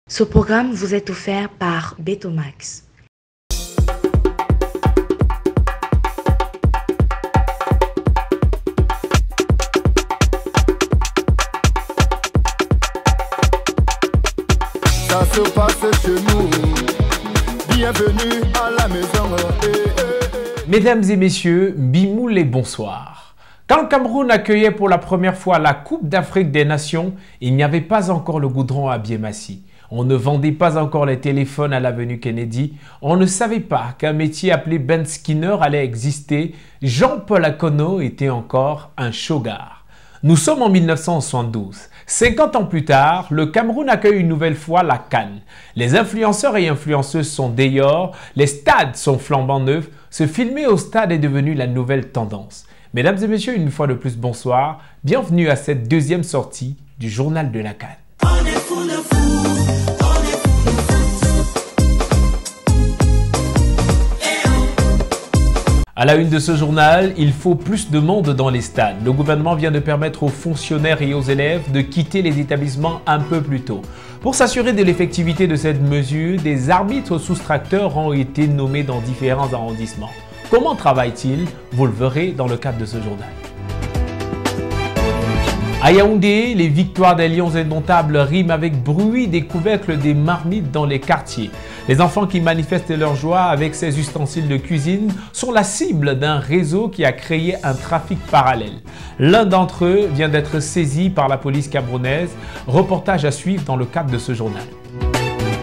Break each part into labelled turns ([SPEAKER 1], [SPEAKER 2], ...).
[SPEAKER 1] Ce programme vous est offert par Betomax.
[SPEAKER 2] Ça se passe chez nous. Bienvenue à la maison.
[SPEAKER 3] Mesdames et messieurs, bimoul et bonsoir. Quand le Cameroun accueillait pour la première fois la Coupe d'Afrique des Nations, il n'y avait pas encore le goudron à Biémassi. On ne vendait pas encore les téléphones à l'avenue Kennedy. On ne savait pas qu'un métier appelé Ben Skinner allait exister. Jean-Paul Akono était encore un shogar. Nous sommes en 1972. 50 ans plus tard, le Cameroun accueille une nouvelle fois la CAN. Les influenceurs et influenceuses sont dehors, les stades sont flambant neufs. Se filmer au stade est devenu la nouvelle tendance. Mesdames et messieurs, une fois de plus, bonsoir. Bienvenue à cette deuxième sortie du journal de la CAN.
[SPEAKER 4] On est fou de fou.
[SPEAKER 3] À la une de ce journal, il faut plus de monde dans les stades. Le gouvernement vient de permettre aux fonctionnaires et aux élèves de quitter les établissements un peu plus tôt. Pour s'assurer de l'effectivité de cette mesure, des arbitres soustracteurs ont été nommés dans différents arrondissements. Comment travaillent-ils? Vous le verrez dans le cadre de ce journal. À Yaoundé, les victoires des Lions indomptables riment avec bruit des couvercles des marmites dans les quartiers. Les enfants qui manifestent leur joie avec ces ustensiles de cuisine sont la cible d'un réseau qui a créé un trafic parallèle. L'un d'entre eux vient d'être saisi par la police camerounaise. Reportage à suivre dans le cadre de ce journal.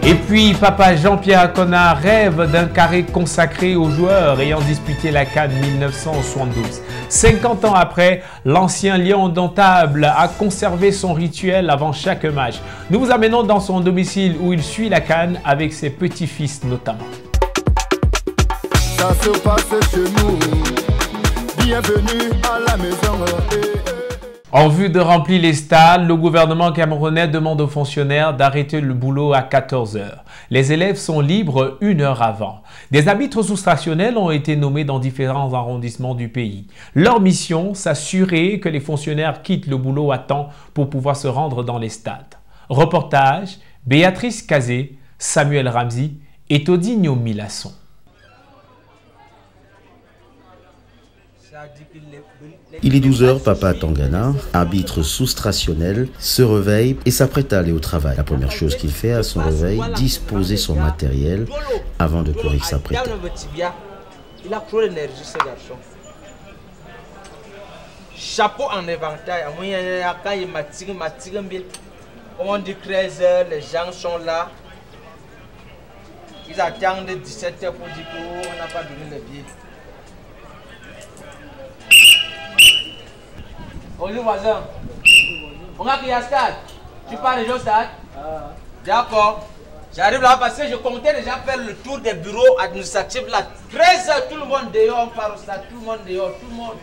[SPEAKER 3] Et puis, papa Jean-Pierre Acona rêve d'un carré consacré aux joueurs ayant disputé la CAN 1972. 50 ans après, l'ancien lion indomptable a conservé son rituel avant chaque match. Nous vous amenons dans son domicile où il suit la CAN avec ses petits-fils notamment.
[SPEAKER 2] Ça se passe chez nous. Bienvenue à la maison.
[SPEAKER 3] En vue de remplir les stades, le gouvernement camerounais demande aux fonctionnaires d'arrêter le boulot à 14 h. Les élèves sont libres 1 heure avant. Des arbitres soustractionnels ont été nommés dans différents arrondissements du pays. Leur mission, s'assurer que les fonctionnaires quittent le boulot à temps pour pouvoir se rendre dans les stades. Reportage, Béatrice Kazé, Samuel Ramzi et Todinho Milasson.
[SPEAKER 5] Il est 12 h, papa Tangana, arbitre soustrationnel, se réveille et s'apprête à aller au travail. La première chose qu'il fait à son réveil, disposer son matériel avant de courir s'apprêter.
[SPEAKER 6] Il a trop d'énergie ce garçon. Chapeau en éventail, quand il m'attire, on dit 13 h, les gens sont là. Ils attendent 17 h pour dire qu'on n'a pas donné les billets. Bonjour voisin. On a qu'il y a stade. Tu pars déjà au stade? D'accord. J'arrive là parce que je comptais déjà faire le tour des bureaux administratifs là. 13 h, tout le monde dehors, on part au stade. Tout le monde dehors, tout le monde.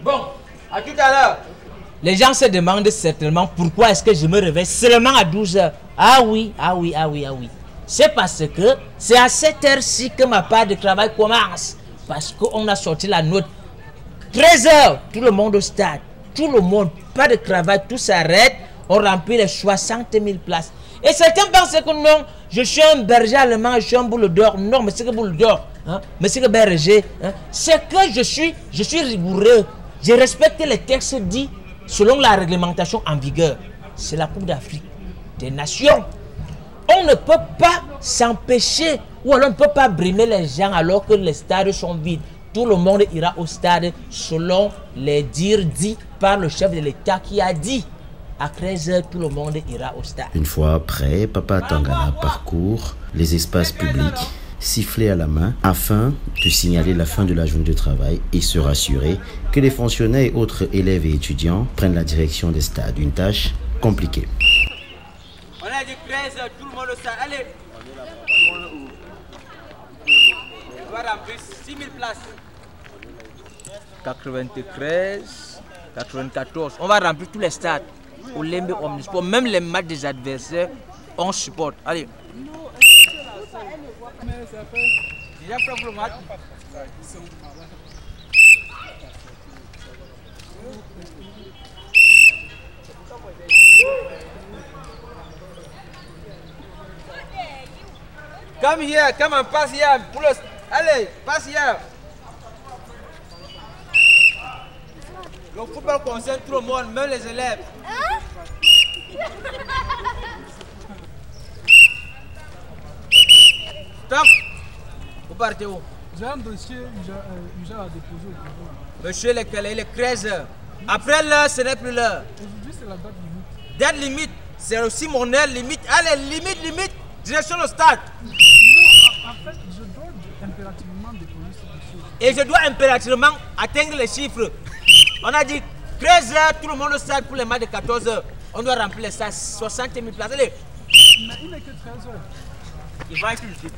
[SPEAKER 6] Bon, à tout à l'heure. Les gens se demandent certainement pourquoi est-ce que je me réveille seulement à 12 h. Ah oui. C'est parce que c'est à cette heure-ci que ma part de travail commence. Parce qu'on a sorti la note. 13 h, tout le monde au stade. Tout le monde, pas de travail, tout s'arrête. On remplit les 60 000 places. Et certains pensent que non, je suis un berger allemand, je suis un boule d'or. Non, mais c'est que boule d'or, hein? Mais c'est que berger. Hein? C'est que je suis rigoureux. Je respecte les textes dits selon la réglementation en vigueur. C'est la Coupe d'Afrique des Nations. On ne peut pas s'empêcher ou alors on ne peut pas brimer les gens alors que les stades sont vides. Tout le monde ira au stade selon les dires dits par le chef de l'État qui a dit à 13 h, tout le monde ira au stade.
[SPEAKER 5] Une fois prêt, papa Tangana parcourt les espaces publics, sifflet à la main, afin de signaler la fin de la journée de travail et se rassurer que les fonctionnaires et autres élèves et étudiants prennent la direction des stades. Une tâche compliquée.
[SPEAKER 6] On a dit 13 h, tout le monde au stade. Allez. On va remplir 6 000 places. 93, 94. On va remplir tous les stades. au Lembe Omnisport. Même les matchs des adversaires, on supporte. Allez. Déjà prêt pour le match? Come here, come and pass here. Allez, passe here. Le football concerne tout le monde, même les élèves. Stop. Vous partez où?
[SPEAKER 4] J'ai un dossier urgent à déposer au bureau.
[SPEAKER 6] Monsieur, il est 13 heures. Après l'heure, ce n'est plus l'heure.
[SPEAKER 4] Aujourd'hui, c'est la date limite.
[SPEAKER 6] Date limite, c'est aussi mon heure limite. Allez, limite. Direction le stade.
[SPEAKER 4] Non, en fait, je dois impérativement déposer ce dossier.
[SPEAKER 6] Et je dois impérativement atteindre les chiffres. On a dit 13 heures, tout le monde au stade pour les matchs de 14 heures. On doit remplir les stades, 60 000 places. Allez.
[SPEAKER 4] Mais il n'est que 13 heures.
[SPEAKER 6] Il va être utile.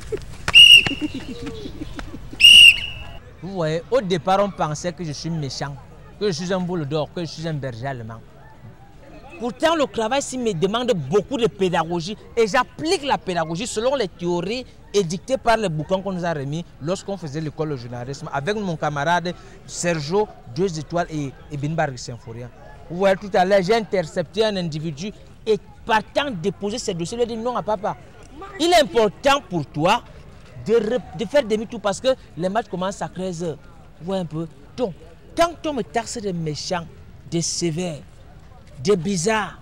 [SPEAKER 6] Vous voyez, au départ, on pensait que je suis méchant, que je suis un boule d'or, que je suis un berger allemand. Pourtant, le travail s'y me demande beaucoup de pédagogie et j'applique la pédagogie selon les théories édictées par les bouquins qu'on nous a remis lorsqu'on faisait l'école de journalisme avec mon camarade Sergio 2 étoiles et Binbarg Symphorien. Vous voyez, tout à l'heure, j'ai intercepté un individu et partant déposer ses dossiers, il lui a dit non à papa. Il est important pour toi de faire demi-tour parce que les matchs commencent à 13 h. Vous voyez un peu. Donc, quand on me taxe de méchant, de sévère, de bizarre,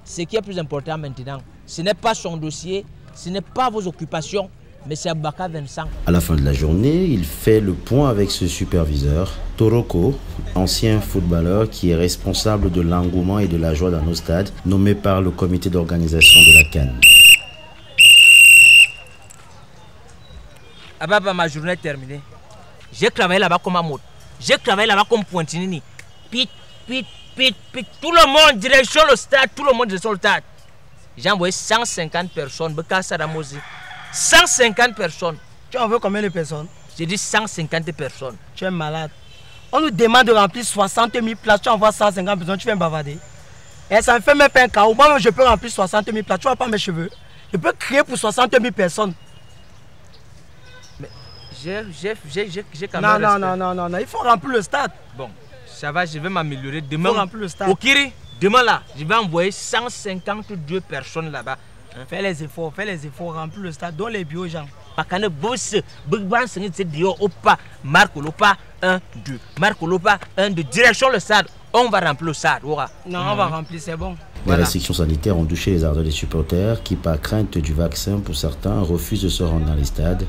[SPEAKER 6] ce qui est plus important maintenant, ce n'est pas son dossier, ce n'est pas vos occupations, mais c'est Abaka Vincent.
[SPEAKER 5] À la fin de la journée, il fait le point avec ce superviseur, Toroko, ancien footballeur qui est responsable de l'engouement et de la joie dans nos stades, nommé par le comité d'organisation de la CAN.
[SPEAKER 6] Ma journée est terminée. J'ai travaillé là-bas comme Amoud. J'ai travaillé là-bas comme Pointinini. Pit. Tout le monde direction le stade. Tout le monde direction le stade. J'ai envoyé 150 personnes. 150 personnes.
[SPEAKER 7] Tu en veux combien de personnes?
[SPEAKER 6] J'ai dit 150 personnes.
[SPEAKER 7] Tu es malade. On nous demande de remplir 60 000 places. Tu envoies 150 personnes. Tu viens bavarder. Et ça me fait même pas un chaos. Moi, je peux remplir 60 000 places. Tu vois pas mes cheveux? Je peux créer pour 60 000 personnes.
[SPEAKER 6] J'ai quand même
[SPEAKER 7] non, il faut remplir le stade.
[SPEAKER 6] Bon, ça va, je vais m'améliorer. Demain,
[SPEAKER 7] il faut remplir le stade.
[SPEAKER 6] Au Kiri, demain là, je vais envoyer 152 personnes là-bas.
[SPEAKER 7] Fais les efforts, remplir le stade, donne les bureaux aux gens.
[SPEAKER 6] Makane boss, Bigban c'est Dio Opa, Marco Lopa 1, 2. Marco Lopa 1, 2. Direction le stade, on va remplir le stade.
[SPEAKER 7] Non, on va remplir, c'est bon.
[SPEAKER 5] Les restrictions sanitaires ont touché les ardeurs des supporters qui, par crainte du vaccin pour certains, refusent de se rendre dans les stades.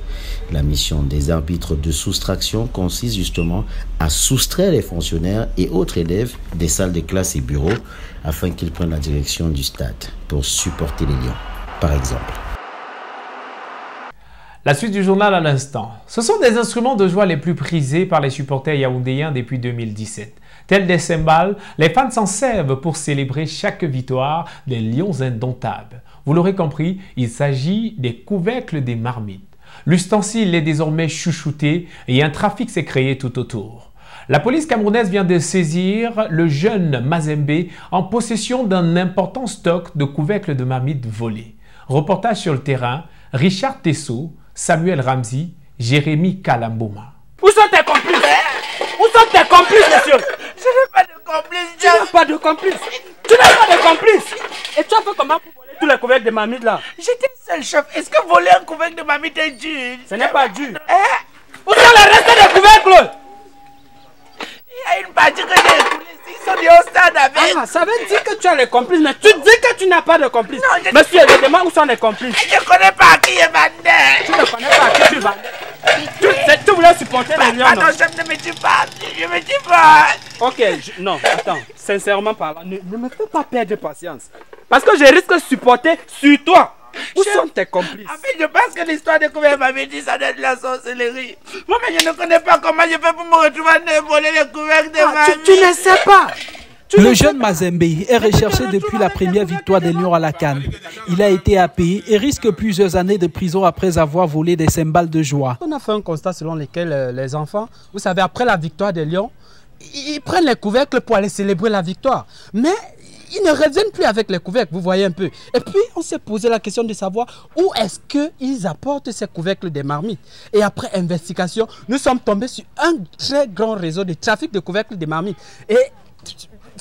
[SPEAKER 5] La mission des arbitres de soustraction consiste justement à soustraire les fonctionnaires et autres élèves des salles de classe et bureaux afin qu'ils prennent la direction du stade pour supporter les Lions, par exemple.
[SPEAKER 3] La suite du journal à l'instant. Ce sont des instruments de joie les plus prisés par les supporters yaoundéens depuis 2017. Tels des cymbales, les fans s'en servent pour célébrer chaque victoire des Lions indomptables. Vous l'aurez compris, il s'agit des couvercles des marmites. L'ustensile est désormais chouchouté et un trafic s'est créé tout autour. La police camerounaise vient de saisir le jeune Mazembe en possession d'un important stock de couvercles de marmites volés. Reportage sur le terrain, Richard Tessot, Samuel Ramzi, Jérémy Kalamboma.
[SPEAKER 8] Où sont tes complices? Où sont tes complices, monsieur?
[SPEAKER 6] Je n'ai pas de complice.
[SPEAKER 8] Tu n'as pas de complice. Tu n'as pas de complice. Et tu as fait comment pour voler tous les couvercles de marmite là?
[SPEAKER 6] J'étais seul, chef. Est-ce que voler un couvercle de marmite est dur?
[SPEAKER 8] Ce n'est pas dur. Où sont les restes des couvercles?
[SPEAKER 6] Il y a une partie que j'ai écoulée. Ils sont au stade avec.
[SPEAKER 8] Ah, ça veut dire que tu as les complices, mais tu dis que tu n'as pas de complices.
[SPEAKER 6] Non,
[SPEAKER 8] monsieur, je demande où sont les complices.
[SPEAKER 6] Je ne connais pas à qui il vendait.
[SPEAKER 8] Tu ne connais pas à qui tu vendais. Tu voulais supporter les Lions.
[SPEAKER 6] Attends, chef, ne me dis pas. Je me dis pas.
[SPEAKER 8] Ok, non, attends. Sincèrement parlant, ne me fais pas perdre patience. Parce que je risque de supporter sur toi. Où sont tes complices?
[SPEAKER 6] En fait, je pense que l'histoire de couvercle m'avait dit ça doit être la sorcellerie. Moi, mais je ne connais pas comment je fais pour me retrouver à voler les couvercles de marmite.
[SPEAKER 8] Tu ne sais pas.
[SPEAKER 9] Le jeune Mazembe est recherché depuis la première victoire des Lions à la CAN. Il a été happé et risque plusieurs années de prison après avoir volé des cymbales de joie.
[SPEAKER 8] On a fait un constat selon lequel les enfants, vous savez, après la victoire des Lions, ils prennent les couvercles pour aller célébrer la victoire. Mais
[SPEAKER 10] ils ne reviennent plus avec les couvercles, vous voyez un peu. Et puis, on s'est posé la question de savoir où est-ce qu'ils apportent ces couvercles des marmites. Et après investigation, nous sommes tombés sur un très grand réseau de trafic de couvercles des marmites. Et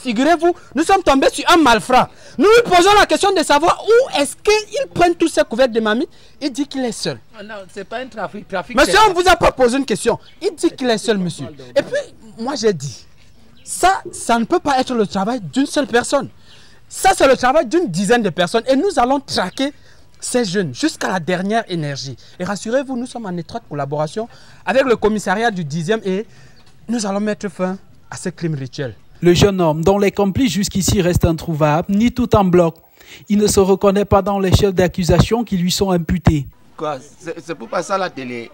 [SPEAKER 10] figurez-vous, nous sommes tombés sur un malfrat. Nous lui posons la question de savoir où est-ce qu'ils prennent tous ces couvercles de marmites. Il dit qu'il est seul.
[SPEAKER 6] Non, c'est pas un trafic.
[SPEAKER 10] Monsieur, on ne vous a pas posé une question. Il dit qu'il est seul, monsieur. Et puis, moi j'ai dit, ça ne peut pas être le travail d'une seule personne. Ça, c'est le travail d'une dizaine de personnes. Et nous allons traquer ces jeunes jusqu'à la dernière énergie. Et rassurez-vous, nous sommes en étroite collaboration avec le commissariat du 10e et nous allons mettre fin à ce crime rituel.
[SPEAKER 9] Le jeune homme, dont les complices jusqu'ici restent introuvables, nie tout en bloc. Il ne se reconnaît pas dans les chefs d'accusation qui lui sont imputés.
[SPEAKER 11] Quoi? C'est pour passer à la télé.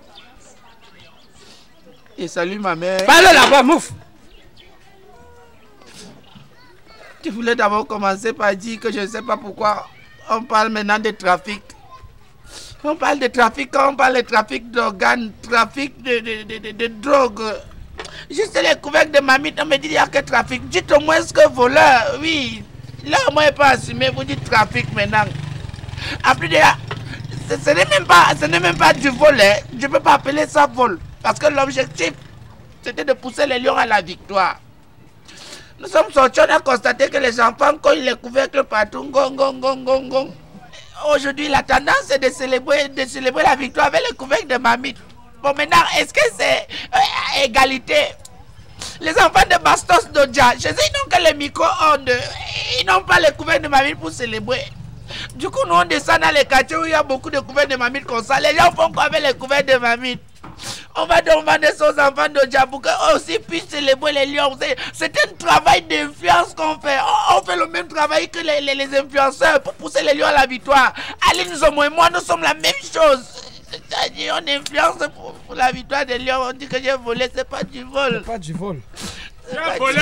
[SPEAKER 11] Et salut ma mère.
[SPEAKER 10] Parle là-bas, mouf!
[SPEAKER 11] Tu voulais d'abord commencer par dire que je ne sais pas pourquoi on parle maintenant de trafic. On parle de trafic quand on parle de trafic d'organes, trafic de drogue. Juste les couvercles de mamie, on me dit qu'il n'y a que trafic. Dites au moins ce que voleur, oui. Là, au moins, pas assumé, vous dites trafic maintenant. En plus de là, ce n'est même pas du vol. Hein. Je ne peux pas appeler ça vol. Parce que l'objectif, c'était de pousser les lions à la victoire. Nous sommes sortis, on a constaté que les enfants cognent les couvercles partout. Gong, gong, gong, gong, gong. Aujourd'hui, la tendance est de célébrer la victoire avec les couvercles de mamie. Bon, maintenant, est-ce que c'est égalité? Les enfants de Bastos d'Odja, chez eux, ils n'ont que les micro-ondes. Ils n'ont pas les couvercles de mamie pour célébrer. Du coup, nous, on descend dans les quartiers où il y a beaucoup de couvercles de mamie comme ça. Les gens font quoi avec les couvercles de mamie? On va demander aux enfants d'Odja pour qu'eux aussi puissent célébrer les lions. C'est un travail d'influence qu'on fait. On fait le même travail que les influenceurs pour pousser les lions à la victoire. Aline Zomo et moi, nous sommes la même chose. C'est-à-dire, on influence pour la victoire des lions. On dit que j'ai volé, c'est pas du vol.
[SPEAKER 10] C'est pas du vol.
[SPEAKER 11] J'appelle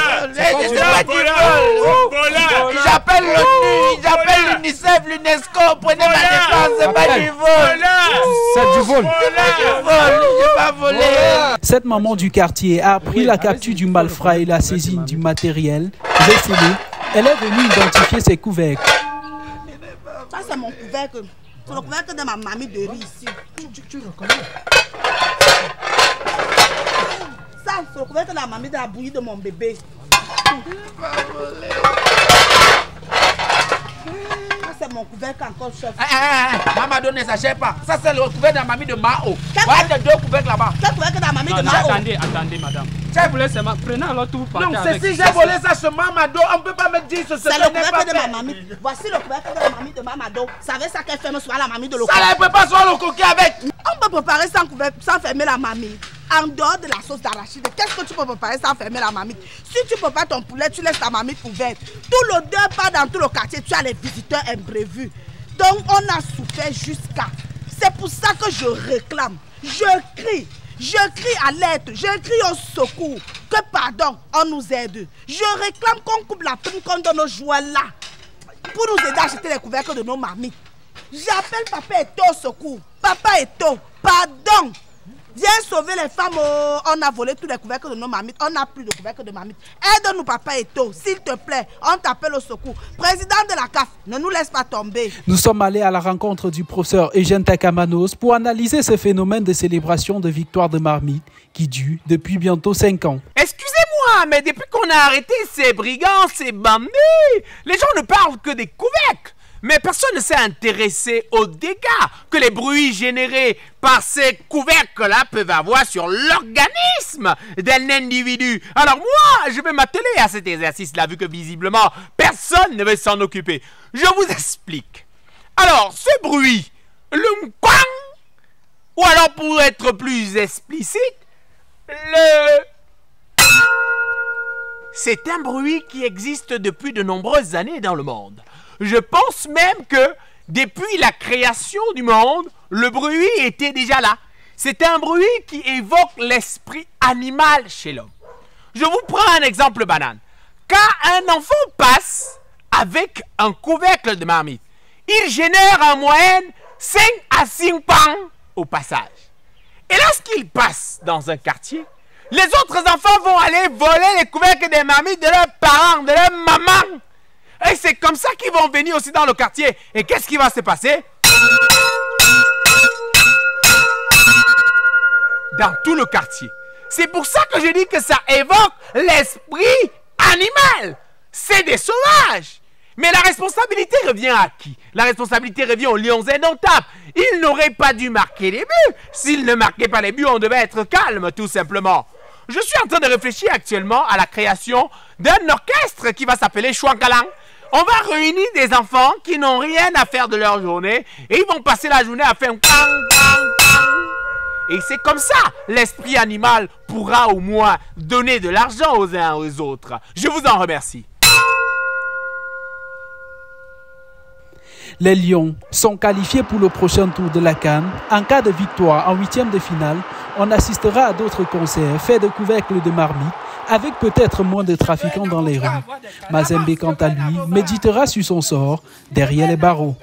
[SPEAKER 11] l'ONU, j'appelle l'UNICEF, l'UNESCO, prenez ma défense, c'est pas du vol.
[SPEAKER 10] C'est du vol.
[SPEAKER 11] J'ai pas volé.
[SPEAKER 9] Cette maman du quartier a appris la capture du malfrat et la saisine du matériel décelé. Elle est venue identifier ses couvercles.
[SPEAKER 12] Ça, c'est mon couvercle. C'est le couvercle de ma mamie de riz ici.
[SPEAKER 10] Tu reconnais?
[SPEAKER 12] Ça, c'est le couvercle de la mamie de la bouillie de mon bébé. C'est mon couvercle encore, chef.
[SPEAKER 11] Maman ne s'achète pas. Ça, c'est le couvercle de la mamie de Mao. Voilà deux couvercles là-bas.
[SPEAKER 12] Quel couvercle de la mamie de Mao?
[SPEAKER 8] Attendez, madame. Tu voulez seulement. Prenez alors tout vous
[SPEAKER 11] non, c'est si j'ai volé ça sur Mamado, on ne peut pas me dire ce que
[SPEAKER 12] c'est le couvercle de ma mamie. Voici le couvercle de la mamie de Mamado. Vous savez ça qu'elle ferme souvent la mamie de l'eau.
[SPEAKER 11] Ça, elle ne peut pas souvent le coquer avec.
[SPEAKER 12] On peut préparer sans fermer la mamie. En dehors de la sauce d'arachide, qu'est-ce que tu peux préparer sans fermer la mamie? Si tu prépares ton poulet, tu laisses ta mamie ouverte. Tout l'odeur part dans tout le quartier, tu as les visiteurs imprévus. Donc on a souffert jusqu'à. C'est pour ça que je réclame. Je crie à l'aide, je crie au secours. Que pardon, on nous aide. Je réclame qu'on coupe la prime qu'on donne aux joueurs là. Pour nous aider à acheter les couvercles de nos mamies. J'appelle Papa Eto au secours. Papa Eto, pardon. Viens sauver les femmes. On a volé tous les couvercles de nos mamites. On n'a plus de couvercles de mamites. Aide-nous, Papa Eto, s'il te plaît. On t'appelle au secours. Président de la CAF, ne nous laisse pas tomber.
[SPEAKER 9] Nous sommes allés à la rencontre du professeur Eugène Takamanos pour analyser ce phénomène de célébration de victoire de marmite qui dure depuis bientôt 5 ans.
[SPEAKER 13] Excusez-moi, mais depuis qu'on a arrêté ces brigands, ces bandits, les gens ne parlent que des couvercles. Mais personne ne s'est intéressé aux dégâts que les bruits générés par ces couvercles-là peuvent avoir sur l'organisme d'un individu. Alors moi, je vais m'atteler à cet exercice-là, vu que visiblement, personne ne veut s'en occuper. Je vous explique. Alors, ce bruit, le mkwang, ou alors pour être plus explicite, c'est un bruit qui existe depuis de nombreuses années dans le monde. Je pense même que depuis la création du monde, le bruit était déjà là. C'est un bruit qui évoque l'esprit animal chez l'homme. Je vous prends un exemple banal. Quand un enfant passe avec un couvercle de marmite, il génère en moyenne 5 à 5 pans au passage. Et lorsqu'il passe dans un quartier, les autres enfants vont aller voler les couvercles des marmites de leurs parents, de leurs mamans. Et c'est comme ça qu'ils vont venir aussi dans le quartier. Et qu'est-ce qui va se passer? Dans tout le quartier. C'est pour ça que je dis que ça évoque l'esprit animal. C'est des sauvages. Mais la responsabilité revient à qui? La responsabilité revient aux lions indomptables. Ils n'auraient pas dû marquer les buts. S'ils ne marquaient pas les buts, on devait être calme, tout simplement. Je suis en train de réfléchir actuellement à la création d'un orchestre qui va s'appeler Chouangalang. On va réunir des enfants qui n'ont rien à faire de leur journée et ils vont passer la journée à faire un pang, pang, pang. Et c'est comme ça, l'esprit animal pourra au moins donner de l'argent aux uns aux autres. Je vous en remercie.
[SPEAKER 9] Les Lions sont qualifiés pour le prochain tour de la CAN. En cas de victoire en 8e de finale, on assistera à d'autres concerts faits de couvercles de marmite avec peut-être moins de trafiquants dans les rues. Mazembe, quant à lui, méditera sur son sort derrière les barreaux.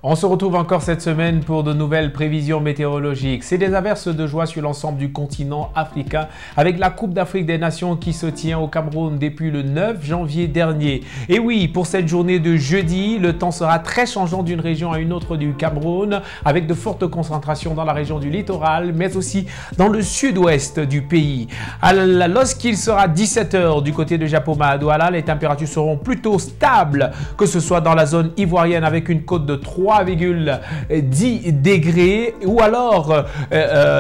[SPEAKER 3] On se retrouve encore cette semaine pour de nouvelles prévisions météorologiques. C'est des averses de joie sur l'ensemble du continent africain avec la Coupe d'Afrique des Nations qui se tient au Cameroun depuis le 9 janvier dernier. Et oui, pour cette journée de jeudi, le temps sera très changeant d'une région à une autre du Cameroun avec de fortes concentrations dans la région du littoral mais aussi dans le sud-ouest du pays. Lorsqu'il sera 17 h du côté de Japoma à Douala, les températures seront plutôt stables, que ce soit dans la zone ivoirienne avec une côte de 3,10 degrés ou alors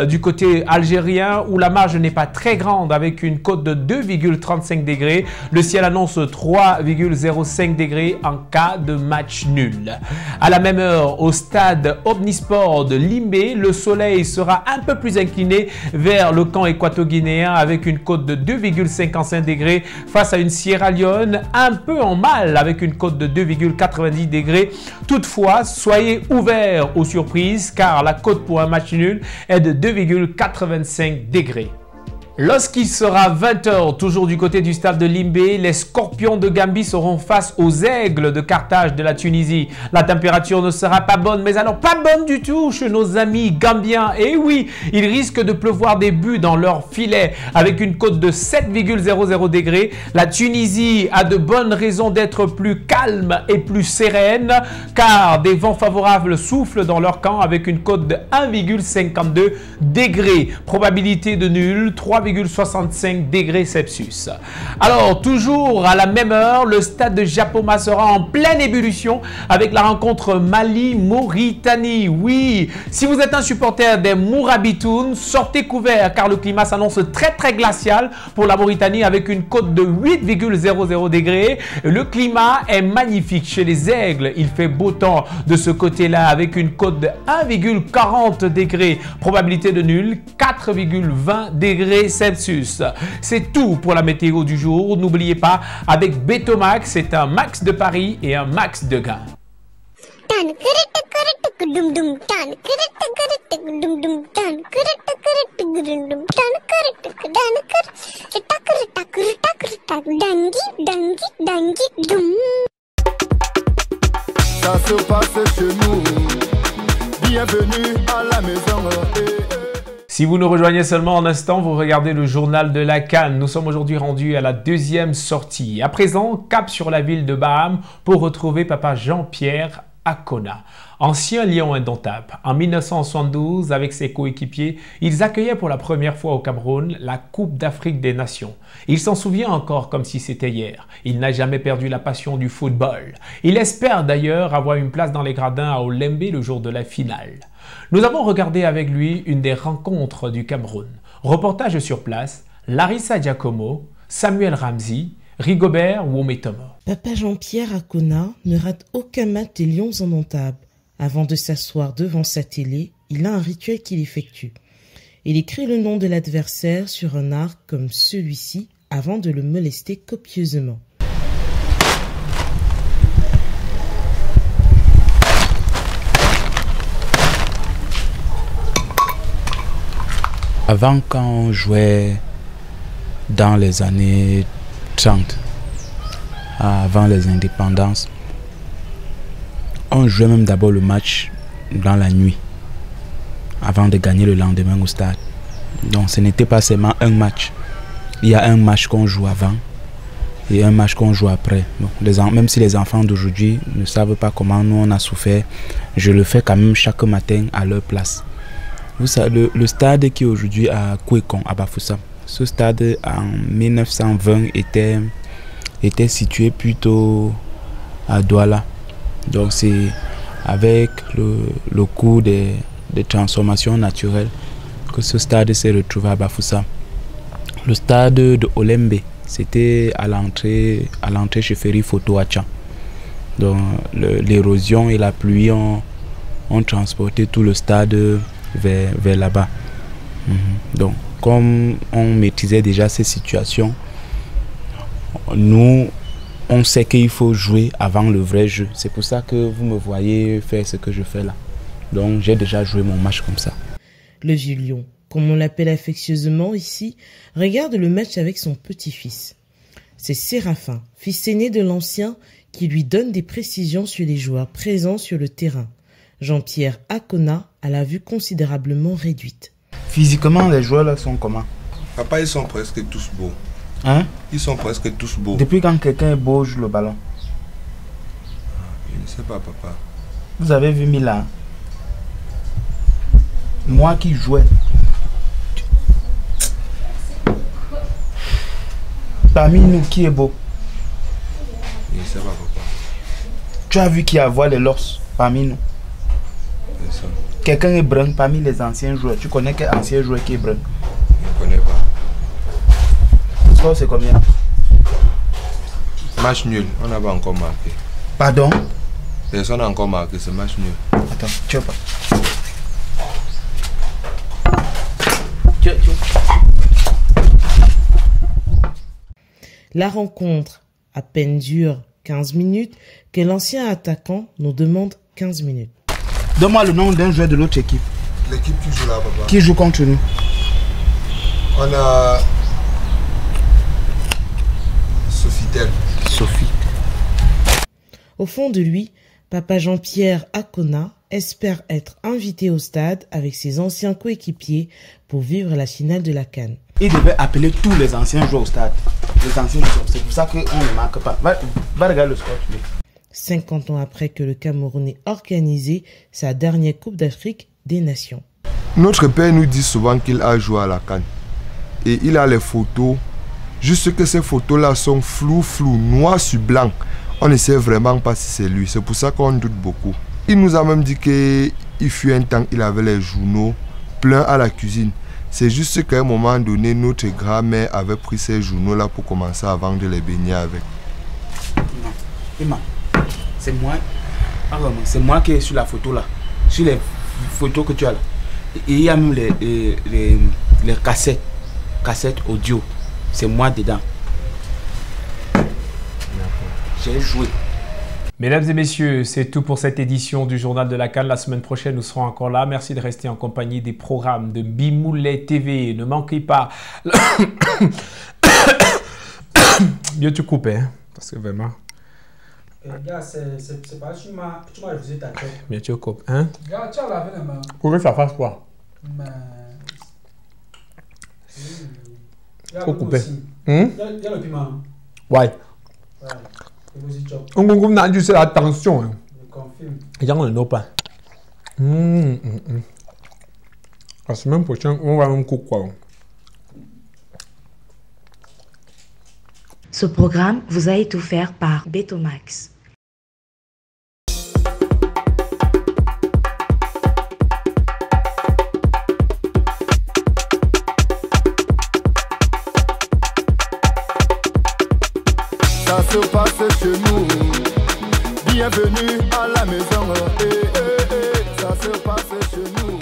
[SPEAKER 3] du côté algérien où la marge n'est pas très grande avec une côte de 2,35 degrés. Le ciel annonce 3,05 degrés en cas de match nul. À la même heure, au stade Omnisport de Limbé, le soleil sera un peu plus incliné vers le camp équato-guinéen avec une côte de 2,55 degrés face à une Sierra Leone un peu en mal avec une côte de 2,90 degrés. Toutefois, soyez ouverts aux surprises car la cote pour un match nul est de 2,85 degrés. Lorsqu'il sera 20 h, toujours du côté du stade de Limbé, les Scorpions de Gambie seront face aux Aigles de Carthage de la Tunisie. La température ne sera pas bonne, mais alors pas bonne du tout chez nos amis gambiens. Et oui, il risque de pleuvoir des buts dans leur filet avec une cote de 7,00 degrés. La Tunisie a de bonnes raisons d'être plus calme et plus sereine car des vents favorables soufflent dans leur camp avec une cote de 1,52 degrés. Probabilité de nul, 3,65 degrés Celsius. Alors, toujours à la même heure, le stade de Japoma sera en pleine ébullition avec la rencontre Mali-Mauritanie. Oui, si vous êtes un supporter des Mourabitoun, sortez couvert car le climat s'annonce très glacial pour la Mauritanie avec une cote de 8,00 degrés. Le climat est magnifique chez les Aigles. Il fait beau temps de ce côté-là avec une cote de 1,40 degrés. Probabilité de nul, 4,20 degrés Celsius. C'est tout pour la météo du jour. N'oubliez pas, avec Betomax, c'est un max de paris et un max de gain.
[SPEAKER 2] Ça se passe chez nous. Bienvenue à la maison.
[SPEAKER 3] Si vous nous rejoignez seulement en instant, vous regardez le journal de la CAN. Nous sommes aujourd'hui rendus à la deuxième sortie. À présent, cap sur la ville de Baham pour retrouver papa Jean-Pierre Akona, ancien lion indomptable. En 1972, avec ses coéquipiers, ils accueillaient pour la première fois au Cameroun la Coupe d'Afrique des Nations. Il s'en souvient encore comme si c'était hier. Il n'a jamais perdu la passion du football. Il espère d'ailleurs avoir une place dans les gradins à Olembe le jour de la finale. Nous avons regardé avec lui une des rencontres du Cameroun. Reportage sur place, Larissa Giacomo, Samuel Ramsey, Rigobert Wometomo.
[SPEAKER 14] Papa Jean-Pierre Akona ne rate aucun match des Lions indomptables. Avant de s'asseoir devant sa télé, il a un rituel qu'il effectue. Il écrit le nom de l'adversaire sur un arc comme celui-ci avant de le molester copieusement.
[SPEAKER 15] Avant, quand on jouait dans les années 30, avant les indépendances, on jouait même d'abord le match dans la nuit, avant de gagner le lendemain au stade. Donc ce n'était pas seulement un match. Il y a un match qu'on joue avant et un match qu'on joue après. Donc, même si les enfants d'aujourd'hui ne savent pas comment nous on a souffert, je le fais quand même chaque matin à leur place. Vous savez, le stade qui est aujourd'hui à Kouekon, à Bafoussam, ce stade en 1920 était situé plutôt à Douala. Donc c'est avec le cours des transformations naturelles que ce stade s'est retrouvé à Bafoussam. Le stade de Olembe, c'était à l'entrée chez Ferry Photo à Tchan. Donc l'érosion et la pluie ont transporté tout le stade vers là-bas. Donc comme on maîtrisait déjà ces situations, nous on sait qu'il faut jouer avant le vrai jeu. C'est pour ça que vous me voyez faire ce que je fais là. Donc j'ai déjà joué mon match comme ça.
[SPEAKER 14] Le vieux lion, comme on l'appelle affectueusement ici, regarde le match avec son petit-fils. C'est Séraphin, fils aîné de l'ancien, qui lui donne des précisions sur les joueurs présents sur le terrain. Jean-Pierre Akona a la vue considérablement réduite.
[SPEAKER 15] Physiquement, les joueurs là sont comment?
[SPEAKER 16] Papa, ils sont presque tous beaux.
[SPEAKER 15] Hein?
[SPEAKER 16] Ils sont presque tous beaux.
[SPEAKER 15] Depuis quand quelqu'un est beau joue le ballon?
[SPEAKER 16] Je ne sais pas, papa.
[SPEAKER 15] Vous avez vu Milan? Moi qui jouais. Parmi nous, qui est beau?
[SPEAKER 16] Je ne sais pas, papa.
[SPEAKER 15] Tu as vu qui a les lors parmi nous? Quelqu'un est brun parmi les anciens joueurs. Tu connais quel ancien joueur qui est brun?
[SPEAKER 16] Je ne connais pas.
[SPEAKER 15] Le score c'est combien?
[SPEAKER 16] Match nul, on n'a pas encore marqué.
[SPEAKER 15] Pardon?
[SPEAKER 16] Personne n'a encore marqué, c'est match nul.
[SPEAKER 15] Attends, tu veux pas?
[SPEAKER 14] La rencontre à peine dure 15 minutes que l'ancien attaquant nous demande 15 minutes.
[SPEAKER 15] Donne-moi le nom d'un joueur de l'autre équipe.
[SPEAKER 16] L'équipe qui joue là, papa.
[SPEAKER 15] Qui joue contre nous?
[SPEAKER 16] On a Sofitel.
[SPEAKER 15] Sophie.
[SPEAKER 14] Au fond de lui, papa Jean-Pierre Akona espère être invité au stade avec ses anciens coéquipiers pour vivre la finale de la CAN.
[SPEAKER 15] Il devait appeler tous les anciens joueurs au stade. Les anciens joueurs, c'est pour ça qu'on ne marque pas. Va regarder le score.
[SPEAKER 14] 50 ans après que le Cameroun ait organisé sa dernière Coupe d'Afrique des Nations.
[SPEAKER 16] Notre père nous dit souvent qu'il a joué à la CAN. Et il a les photos. Juste que ces photos-là sont floues, noir sur blanc. On ne sait vraiment pas si c'est lui. C'est pour ça qu'on doute beaucoup. Il nous a même dit qu'il fut un temps, il avait les journaux pleins à la cuisine. C'est juste qu'à un moment donné, notre grand-mère avait pris ces journaux-là pour commencer à vendre les beignets avec.
[SPEAKER 15] Non, Emma, c'est moi. Ah vraiment, c'est moi qui est sur la photo là. Sur les photos que tu as là. Et il y a même les cassettes audio. C'est moi dedans. J'ai joué.
[SPEAKER 3] Mesdames et messieurs, c'est tout pour cette édition du Journal de la CAN. La semaine prochaine, nous serons encore là. Merci de rester en compagnie des programmes de Bimoulé TV. Ne manquez pas. Bien tu coupes, hein, parce que vraiment.
[SPEAKER 10] Gars, c'est pas tu m'as refusé ta tête.
[SPEAKER 3] Bien tu coupes, hein.
[SPEAKER 10] Gars, tu as lavé les mains.
[SPEAKER 3] Pour que ça fasse quoi?
[SPEAKER 10] Mais...
[SPEAKER 3] Faut couper.
[SPEAKER 10] Il y a le piment.
[SPEAKER 3] Ouais. On a dû faire attention. Hein.
[SPEAKER 10] Je confirme.
[SPEAKER 3] Il y a un pas. La semaine prochaine, on va même couper quoi.
[SPEAKER 1] Ce programme vous a été offert par Betomax.
[SPEAKER 2] Ça se passe chez nous. Bienvenue à la maison. Ça se passe chez nous.